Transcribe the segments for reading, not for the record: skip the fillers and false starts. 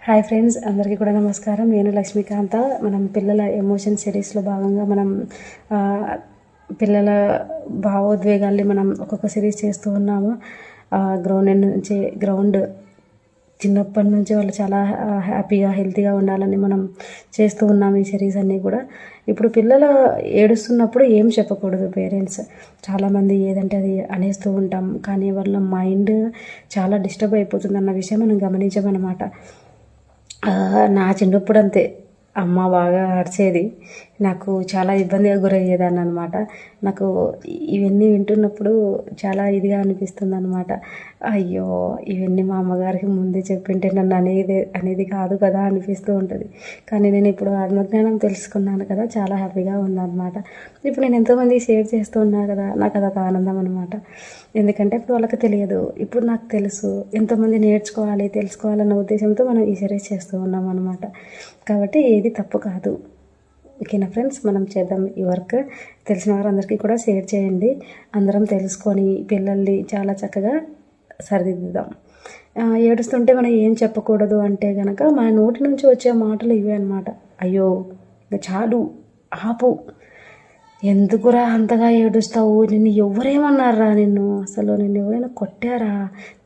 Hi friends, అందరికీ కూడా నమస్కారం. నేను లక్ష్మీకాంత. మనం పిల్లల ఎమోషన్ సిరీస్లో భాగంగా మనం పిల్లల భావోద్వేగాల్ని మనం ఒక్కొక్క సిరీస్ చేస్తూ ఉన్నాము. గ్రౌండ్ చిన్నప్పటి నుంచి వాళ్ళు చాలా హ్యాపీగా హెల్తీగా ఉండాలని మనం చేస్తూ ఉన్నాం ఈ సిరీస్ అన్నీ కూడా. ఇప్పుడు పిల్లలు ఏడుస్తున్నప్పుడు ఏం చెప్పకూడదు పేరెంట్స్. చాలామంది ఏదంటే అది అనేస్తూ ఉంటాం, కానీ వాళ్ళ మైండ్ చాలా డిస్టర్బ్ అయిపోతుంది అన్న విషయం మనం గమనించమన్నమాట. నా చిన్నప్పుడు అంతే, అమ్మ బాగా అరిచేది, నాకు చాలా ఇబ్బందిగా గురయ్యేదాన్ని అనమాట. నాకు ఇవన్నీ వింటున్నప్పుడు చాలా ఇదిగా అనిపిస్తుంది అనమాట. అయ్యో, ఇవన్నీ మా అమ్మగారికి ముందే చెప్పింటే నన్ను అనేది కాదు కదా అనిపిస్తూ ఉంటుంది. కానీ నేను ఇప్పుడు ఆత్మజ్ఞానం తెలుసుకున్నాను కదా, చాలా హ్యాపీగా ఉందన్నమాట. ఇప్పుడు నేను ఎంతోమంది షేర్ చేస్తూ ఉన్నా కదా, నాకు అదొక ఆనందం అనమాట. ఎందుకంటే ఇప్పుడు వాళ్ళకి తెలియదు, ఇప్పుడు నాకు తెలుసు. ఎంతోమంది నేర్చుకోవాలి, తెలుసుకోవాలన్న ఉద్దేశంతో మనం ఈ సిరీస్ చేస్తూ ఉన్నాం అనమాట. కాబట్టి ఏది తప్పు కాదు. ఓకేనా ఫ్రెండ్స్, మనం చేద్దాం ఈ వర్క్. తెలిసిన వారందరికీ కూడా షేర్ చేయండి. అందరం తెలుసుకొని పిల్లల్ని చాలా చక్కగా సరిదిద్దుదాం. ఏడుస్తుంటే మనం ఏం చెప్పకూడదు అంటే కనుక, మన నోటి నుంచి వచ్చే మాటలు ఇవే అనమాట. అయ్యో, ఇంకా చాలు, ఆపు, ఎందుకురా అంతగా ఏడుస్తావు, నిన్ను ఎవరేమన్నారా, అసలు నిన్ను ఎవరైనా కొట్టారా,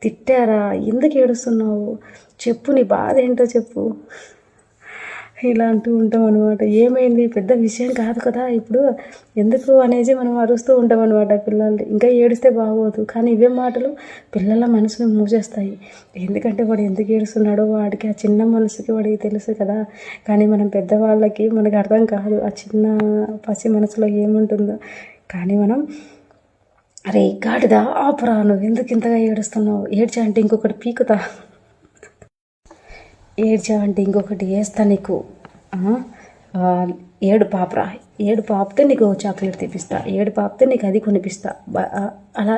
తిట్టారా, ఎందుకు ఏడుస్తున్నావు, చెప్పు, నీ బాధ ఏంటో చెప్పు, ఇలా అంటూ ఉంటాం అనమాట. ఏమైంది, పెద్ద విషయం కాదు కదా ఇప్పుడు, ఎందుకు అనేసి మనం అరుస్తూ ఉంటాం అనమాట పిల్లల్ని. ఇంకా ఏడిస్తే బాగోదు, కానీ ఇవే మాటలు పిల్లల మనసును మూసేస్తాయి. ఎందుకంటే వాడు ఎందుకు ఏడుస్తున్నాడో వాడికి, ఆ చిన్న మనసుకి వాడికి తెలుసు కదా. కానీ మనం పెద్దవాళ్ళకి మనకు అర్థం కాదు ఆ చిన్న పసి మనసులో ఏముంటుందో. కానీ మనం, అరే గాడిదా ఆపురా, నువ్వు ఎందుకు ఇంతగా ఏడుస్తున్నావు, ఏడ్చా అంటే ఇంకొకటి పీకుతా, ఏడ్చావంటే ఇంకొకటి వేస్తా నీకు, ఏడు పాపరా, ఏడు పాపితే నీకు చాక్లెట్ తెప్పిస్తా, ఏడు పాపితే నీకు అది కొనిపిస్తా,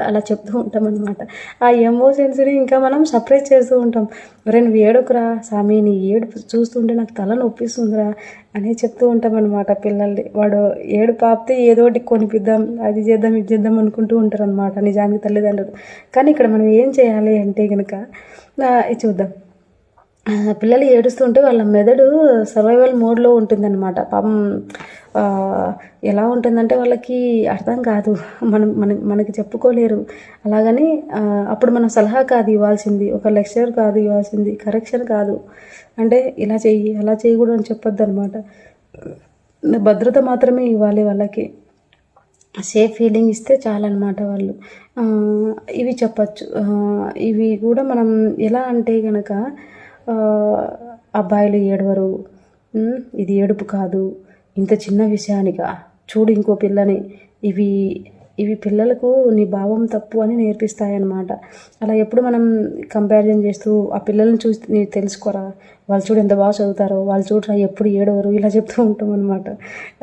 అలా చెప్తూ ఉంటాం అనమాట. ఆ ఎమోషన్స్ని ఇంకా మనం సర్ప్రైజ్ చేస్తూ ఉంటాం. ఒరే నువ్వు ఏడుకురా స్వామి, నీ ఏడుపు చూస్తుంటే నాకు తల నొప్పిస్తుందిరా అని చెప్తూ ఉంటాం అనమాట పిల్లల్ని. వాడు ఏడు పాపితే ఏదో ఒకటి కొనిపిద్దాం, అది చేద్దాం, ఇది చేద్దాం అనుకుంటూ ఉంటారు అనమాట నిజానికి తల్లిదండ్రులు. కానీ ఇక్కడ మనం ఏం చేయాలి అంటే కనుక, చూద్దాం. పిల్లలు ఏడుస్తుంటే వాళ్ళ మెదడు సర్వైవల్ మోడ్లో ఉంటుందన్నమాట. పాపం ఎలా ఉంటుందంటే వాళ్ళకి అర్థం కాదు, మనకి చెప్పుకోలేరు. అలాగని అప్పుడు మనం సలహా కాదు ఇవ్వాల్సింది, ఒక లెక్చర్ కాదు ఇవ్వాల్సింది, కరెక్షన్ కాదు. అంటే ఇలా చెయ్యి, అలా చేయకూడదు అని చెప్పొద్దు అనమాట. భద్రత మాత్రమే ఇవ్వాలి వాళ్ళకి. సేఫ్ ఫీలింగ్ ఇస్తే చాలన్నమాట వాళ్ళు. ఇవి చెప్పచ్చు. ఇవి కూడా మనం ఎలా అంటే కనుక, అబ్బాయిలు ఏడవరు, ఇది ఏడుపు కాదు, ఇంత చిన్న విషయానిగా చూడు ఇంకో పిల్లని, ఇవి పిల్లలకు నీ భావం తప్పు అని నేర్పిస్తాయన్నమాట. అలా ఎప్పుడు మనం కంపారిజన్ చేస్తూ ఆ పిల్లల్ని చూసి నేను తెలుసుకోరా, వాళ్ళు చూడు ఎంత బాగా చదువుతారో, వాళ్ళు చూడరా ఎప్పుడు ఏడవరు, ఇలా చెప్తూ ఉంటాం అనమాట.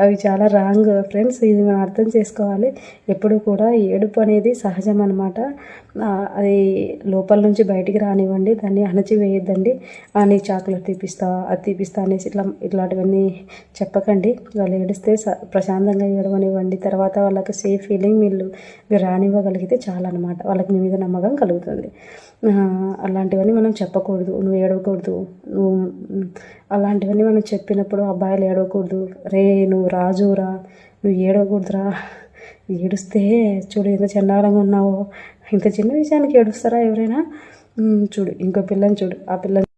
అవి చాలా రాంగ్ ఫ్రెండ్స్, ఇది మనం అర్థం చేసుకోవాలి. ఎప్పుడు కూడా ఏడుపు అనేది సహజం అనమాట. అది లోపల నుంచి బయటికి రానివ్వండి, దాన్ని అణచివేయద్దండి. నీ చాక్లెట్ తీపిస్తా, అది తీపిస్తా అనేసి ఇట్లాంటివన్నీ చెప్పకండి. వాళ్ళు ఏడిస్తే ప్రశాంతంగా ఏడవనివ్వండి. తర్వాత వాళ్ళకి సేఫ్ ఫీలింగ్ మీరు రానివ్వగలిగితే చాలన్నమాట. వాళ్ళకి మీ మీద నమ్మకం కలుగుతుంది. అలాంటివన్నీ మనం చెప్పకూడదు. నువ్వు ఏడవకూడదు, అలాంటివన్నీ మనం చెప్పినప్పుడు అబ్బాయిలు ఏడవకూడదు. రే నువ్వు రాజురా, నువ్వు ఏడవకూడదురా, ఏడుస్తే చూడు ఎంత చండాలంగా ఉన్నావో, ఇంత చిన్న విషయానికి ఏడుస్తారా ఎవరైనా, చూడు ఇంకో పిల్లని చూడు, ఆ పిల్లని.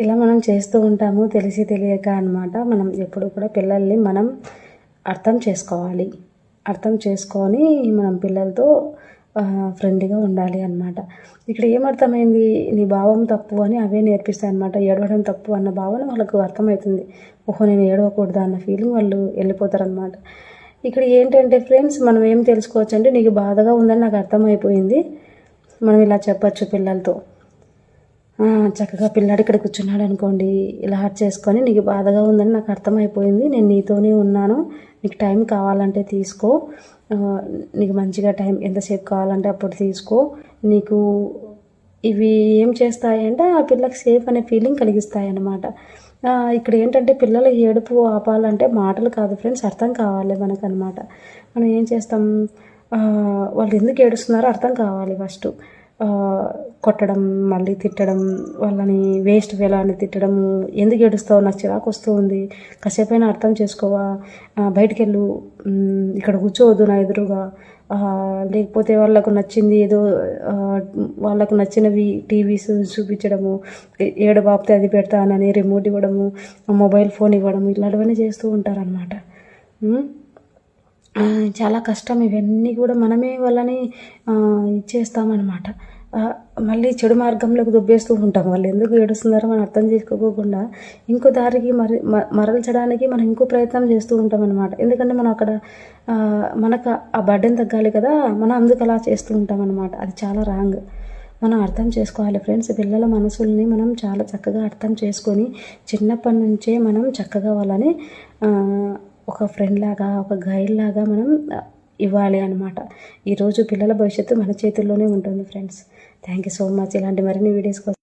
ఇలా మనం చేస్తూ ఉంటాము తెలిసి తెలియక అనమాట. మనం ఎప్పుడు కూడా పిల్లల్ని మనం అర్థం చేసుకోవాలి. అర్థం చేసుకొని మనం పిల్లలతో ఫ్రెండ్లీగా ఉండాలి అన్నమాట. ఇక్కడ ఏమర్థమైంది, నీ భావం తప్పు అని అవే నేర్పిస్తాయి అన్నమాట. ఏడవడం తప్పు అన్న భావన వాళ్ళకు అర్థమవుతుంది. ఓహో నేను ఏడవకూడదు అన్న ఫీలింగ్ వాళ్ళు వెళ్ళిపోతారనమాట. ఇక్కడ ఏంటంటే ఫ్రెండ్స్, మనం ఏం తెలుసుకోవచ్చు అంటే, నీకు బాధగా ఉందని నాకు అర్థమైపోయింది, మనం ఇలా చెప్పచ్చు పిల్లలతో. చక్కగా పిల్లాడు ఇక్కడ కూర్చున్నాడు అనుకోండి, ఇలా హార్ట్ చేసుకొని, నీకు బాధగా ఉందని నాకు అర్థమైపోయింది, నేను నీతోనే ఉన్నాను, నీకు టైం కావాలంటే తీసుకో, నీకు మంచిగా టైం ఎంతసేపు కావాలంటే అప్పుడు తీసుకో. నీకు ఇవి ఏం చేస్తాయంటే ఆ పిల్లకి సేఫ్ అనే ఫీలింగ్ కలిగిస్తాయి అన్నమాట. ఇక్కడ ఏంటంటే పిల్లల ఏడుపు ఆపాలంటే మాటలు కాదు ఫ్రెండ్స్, అర్థం కావాలి మనకనమాట. మనం ఏం చేస్తాం, వాళ్ళు ఎందుకు ఏడుస్తున్నారో అర్థం కావాలి ఫస్ట్. కొట్టడం, మళ్ళీ తిట్టడం, వాళ్ళని వేస్ట్ వేలాన్ని తిట్టడం, ఎందుకు ఏడుస్తావు, నాకు చిరాకు వస్తూ ఉంది, కాసేపైనా అర్థం చేసుకోవా, బయటికి వెళ్ళు, ఇక్కడ కూర్చోవద్దు నా ఎదురుగా, లేకపోతే వాళ్ళకు నచ్చింది ఏదో వాళ్ళకు నచ్చినవి టీవీస్ చూపించడము, బాపితే అది పెడతానని రిమోట్ ఇవ్వడము, మొబైల్ ఫోన్ ఇవ్వడము, ఇలాంటివన్నీ చేస్తూ ఉంటారనమాట. చాలా కష్టం. ఇవన్నీ కూడా మనమే వాళ్ళని ఇచ్చేస్తామన్నమాట. మళ్ళీ చెడు మార్గంలోకి దొబ్బేస్తూ ఉంటాం. వాళ్ళు ఎందుకు ఏడుస్తున్నారో మనం అర్థం చేసుకోకుండా ఇంకో దారికి మరల్చడానికి మనం ఇంకో ప్రయత్నం చేస్తూ ఉంటాం అనమాట. ఎందుకంటే మనం అక్కడ మనకు ఆ బర్డెన్ తగ్గాలి కదా, మనం అందుకు అలా చేస్తూ ఉంటాం అనమాట. అది చాలా రాంగ్. మనం అర్థం చేసుకోవాలి ఫ్రెండ్స్. పిల్లల మనసుల్ని మనం చాలా చక్కగా అర్థం చేసుకొని చిన్నప్పటి నుంచే మనం చక్కగా వాళ్ళని ఒక ఫ్రెండ్ లాగా, ఒక గైడ్ లాగా మనం ఇవ్వాలి అనమాట. ఈరోజు పిల్లల భవిష్యత్తు మన చేతుల్లోనే ఉంటుంది friends. Thank you so much. ఇలాంటి మరిన్ని వీడియోస్ కోసం